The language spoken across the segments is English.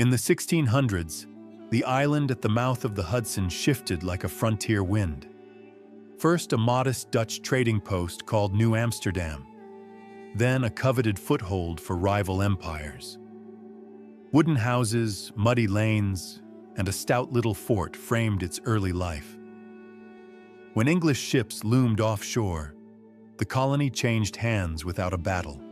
In the 1600s, the island at the mouth of the Hudson shifted like a frontier wind. First a modest Dutch trading post called New Amsterdam, then a coveted foothold for rival empires. Wooden houses, muddy lanes, and a stout little fort framed its early life. When English ships loomed offshore, the colony changed hands without a battle,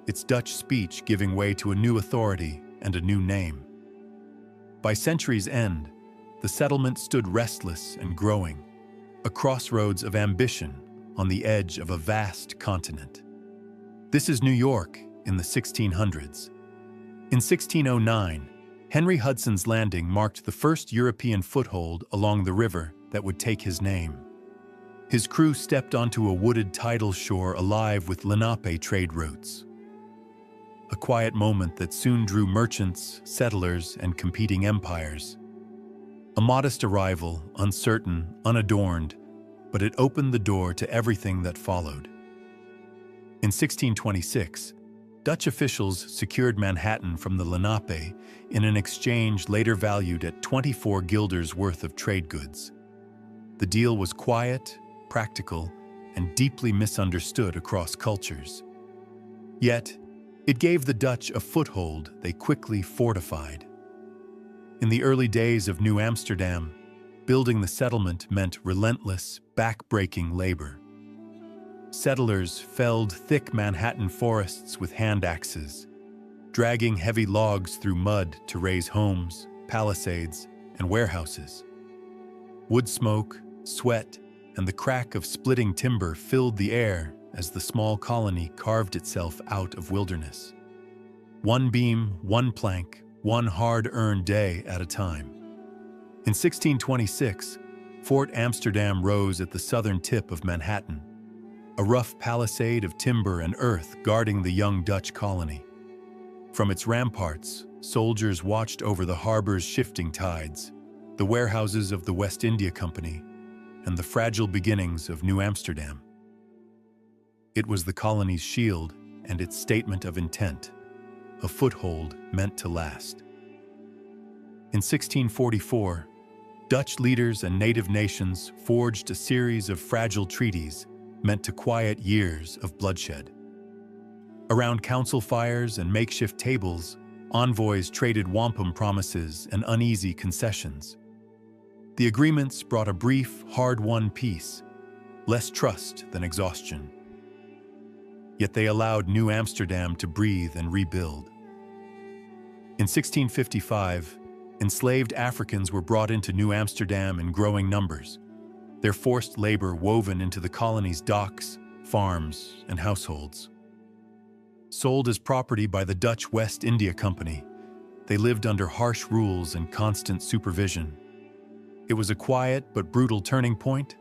its Dutch speech giving way to a new authority and a new name. By century's end, the settlement stood restless and growing, a crossroads of ambition on the edge of a vast continent. This is New York in the 1600s. In 1609, Henry Hudson's landing marked the first European foothold along the river that would take his name. His crew stepped onto a wooded tidal shore alive with Lenape trade routes. A quiet moment that soon drew merchants, settlers, and competing empires. A modest arrival, uncertain, unadorned, but it opened the door to everything that followed. In 1626, Dutch officials secured Manhattan from the Lenape in an exchange later valued at 24 guilders worth of trade goods. The deal was quiet, practical, and deeply misunderstood across cultures. Yet, it gave the Dutch a foothold they quickly fortified. In the early days of New Amsterdam, building the settlement meant relentless, backbreaking labor. Settlers felled thick Manhattan forests with hand axes, dragging heavy logs through mud to raise homes, palisades, and warehouses. Wood smoke, sweat, and the crack of splitting timber filled the air as the small colony carved itself out of wilderness. One beam, one plank, one hard-earned day at a time. In 1626, Fort Amsterdam rose at the southern tip of Manhattan, a rough palisade of timber and earth guarding the young Dutch colony. From its ramparts, soldiers watched over the harbor's shifting tides, the warehouses of the West India Company, and the fragile beginnings of New Amsterdam. It was the colony's shield and its statement of intent, a foothold meant to last. In 1644, Dutch leaders and native nations forged a series of fragile treaties meant to quiet years of bloodshed. Around council fires and makeshift tables, envoys traded wampum promises and uneasy concessions. The agreements brought a brief, hard-won peace, less trust than exhaustion. Yet they allowed New Amsterdam to breathe and rebuild. In 1655, enslaved Africans were brought into New Amsterdam in growing numbers, their forced labor woven into the colony's docks, farms, and households. Sold as property by the Dutch West India Company, they lived under harsh rules and constant supervision. It was a quiet but brutal turning point,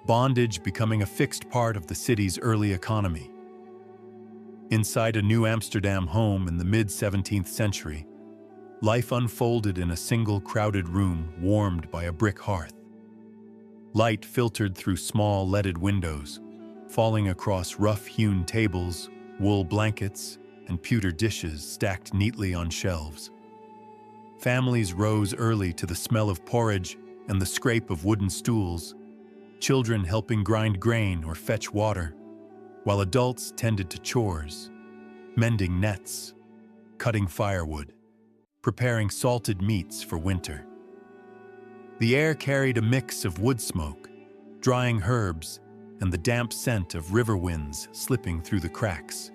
bondage becoming a fixed part of the city's early economy. Inside a New Amsterdam home in the mid-17th century, life unfolded in a single crowded room warmed by a brick hearth. Light filtered through small leaded windows, falling across rough-hewn tables, wool blankets, and pewter dishes stacked neatly on shelves. Families rose early to the smell of porridge and the scrape of wooden stools, children helping grind grain or fetch water, while adults tended to chores, mending nets, cutting firewood, preparing salted meats for winter. The air carried a mix of wood smoke, drying herbs, and the damp scent of river winds slipping through the cracks.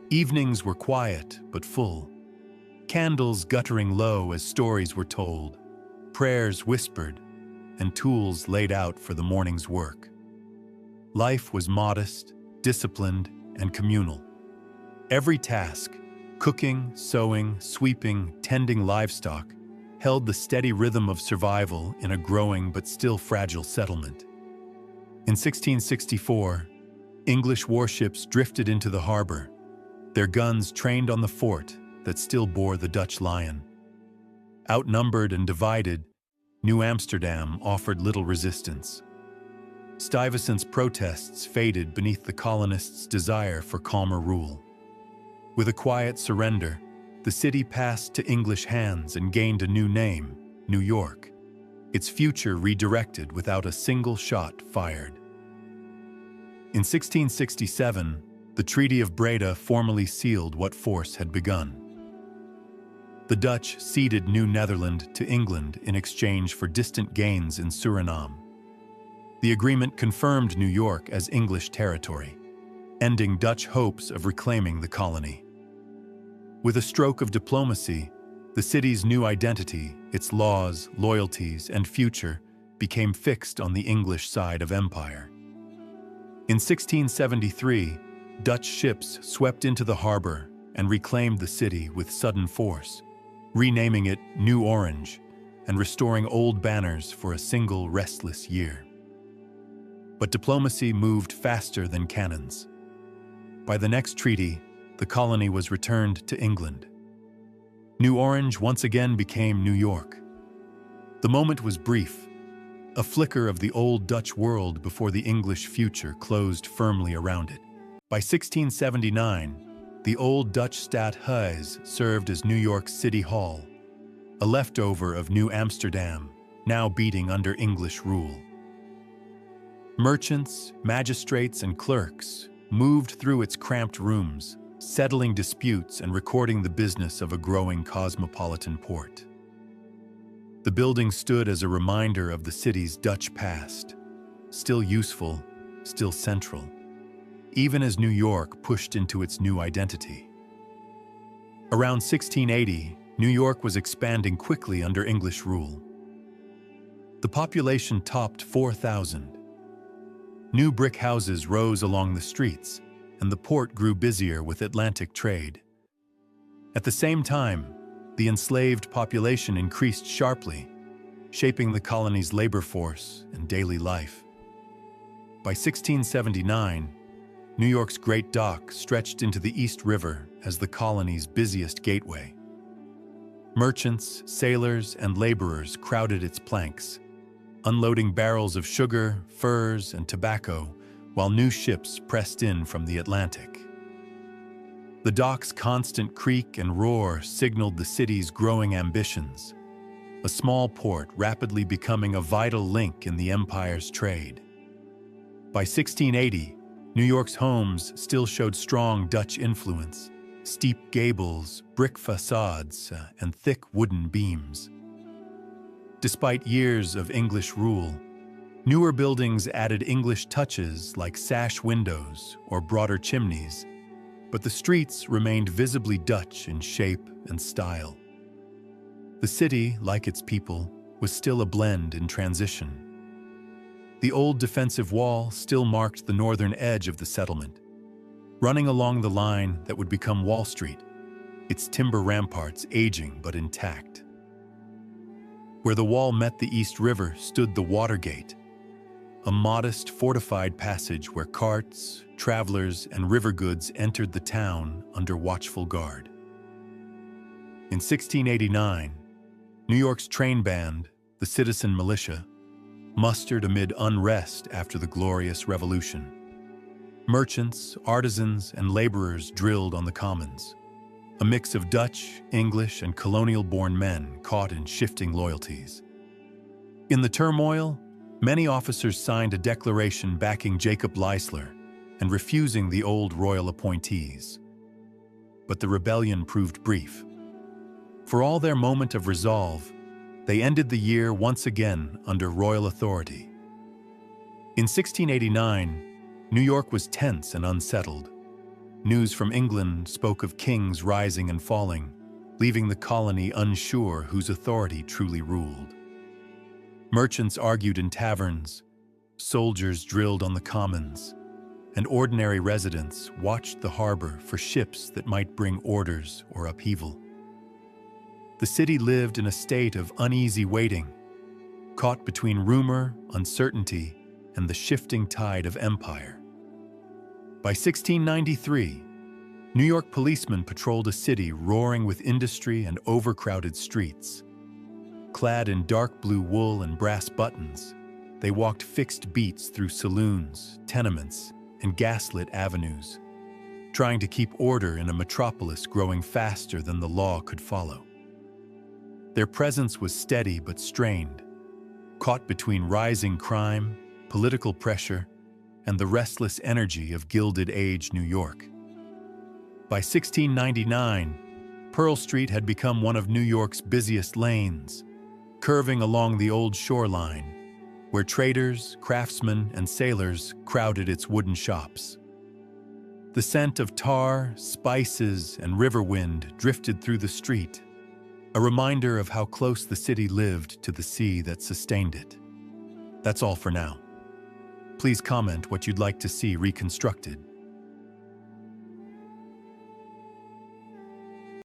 Evenings were quiet but full, candles guttering low as stories were told, prayers whispered, and tools laid out for the morning's work. Life was modest, disciplined, and communal. Every task, cooking, sewing, sweeping, tending livestock, held the steady rhythm of survival in a growing but still fragile settlement. In 1664, English warships drifted into the harbor, their guns trained on the fort that still bore the Dutch lion. Outnumbered and divided, New Amsterdam offered little resistance. Stuyvesant's protests faded beneath the colonists' desire for calmer rule. With a quiet surrender, the city passed to English hands and gained a new name, New York, its future redirected without a single shot fired. In 1667, the Treaty of Breda formally sealed what force had begun. The Dutch ceded New Netherland to England in exchange for distant gains in Suriname. The agreement confirmed New York as English territory, ending Dutch hopes of reclaiming the colony. With a stroke of diplomacy, the city's new identity, its laws, loyalties, and future became fixed on the English side of empire. In 1673, Dutch ships swept into the harbor and reclaimed the city with sudden force, renaming it New Orange and restoring old banners for a single restless year. But diplomacy moved faster than cannons. By the next treaty, the colony was returned to England. New Orange once again became New York. The moment was brief, a flicker of the old Dutch world before the English future closed firmly around it. By 1679, the old Dutch Stad Huis served as New York City Hall, a leftover of New Amsterdam, now beating under English rule. Merchants, magistrates, and clerks moved through its cramped rooms, settling disputes and recording the business of a growing cosmopolitan port. The building stood as a reminder of the city's Dutch past, still useful, still central, even as New York pushed into its new identity. Around 1680, New York was expanding quickly under English rule. The population topped 4,000. New brick houses rose along the streets, and the port grew busier with Atlantic trade. At the same time, the enslaved population increased sharply, shaping the colony's labor force and daily life. By 1679, New York's Great Dock stretched into the East River as the colony's busiest gateway. Merchants, sailors, and laborers crowded its planks, unloading barrels of sugar, furs, and tobacco while new ships pressed in from the Atlantic. The dock's constant creak and roar signaled the city's growing ambitions, a small port rapidly becoming a vital link in the empire's trade. By 1680, New York's homes still showed strong Dutch influence, steep gables, brick facades, and thick wooden beams. Despite years of English rule, newer buildings added English touches like sash windows or broader chimneys, but the streets remained visibly Dutch in shape and style. The city, like its people, was still a blend in transition. The old defensive wall still marked the northern edge of the settlement, running along the line that would become Wall Street, its timber ramparts aging but intact. Where the wall met the East River stood the Watergate, a modest fortified passage where carts, travelers, and river goods entered the town under watchful guard. In 1689, New York's train band, the Citizen Militia, mustered amid unrest after the Glorious Revolution. Merchants, artisans, and laborers drilled on the commons, a mix of Dutch, English, and colonial-born men caught in shifting loyalties. In the turmoil, many officers signed a declaration backing Jacob Leisler and refusing the old royal appointees. But the rebellion proved brief. For all their moment of resolve, they ended the year once again under royal authority. In 1689, New York was tense and unsettled. News from England spoke of kings rising and falling, leaving the colony unsure whose authority truly ruled. Merchants argued in taverns, soldiers drilled on the commons, and ordinary residents watched the harbor for ships that might bring orders or upheaval. The city lived in a state of uneasy waiting, caught between rumor, uncertainty, and the shifting tide of empire. By 1693, New York policemen patrolled a city roaring with industry and overcrowded streets. Clad in dark blue wool and brass buttons, they walked fixed beats through saloons, tenements, and gaslit avenues, trying to keep order in a metropolis growing faster than the law could follow. Their presence was steady but strained, caught between rising crime, political pressure, and the restless energy of Gilded Age New York. By 1699, Pearl Street had become one of New York's busiest lanes, curving along the old shoreline, where traders, craftsmen, and sailors crowded its wooden shops. The scent of tar, spices, and river wind drifted through the street, a reminder of how close the city lived to the sea that sustained it. That's all for now. Please comment what you'd like to see reconstructed.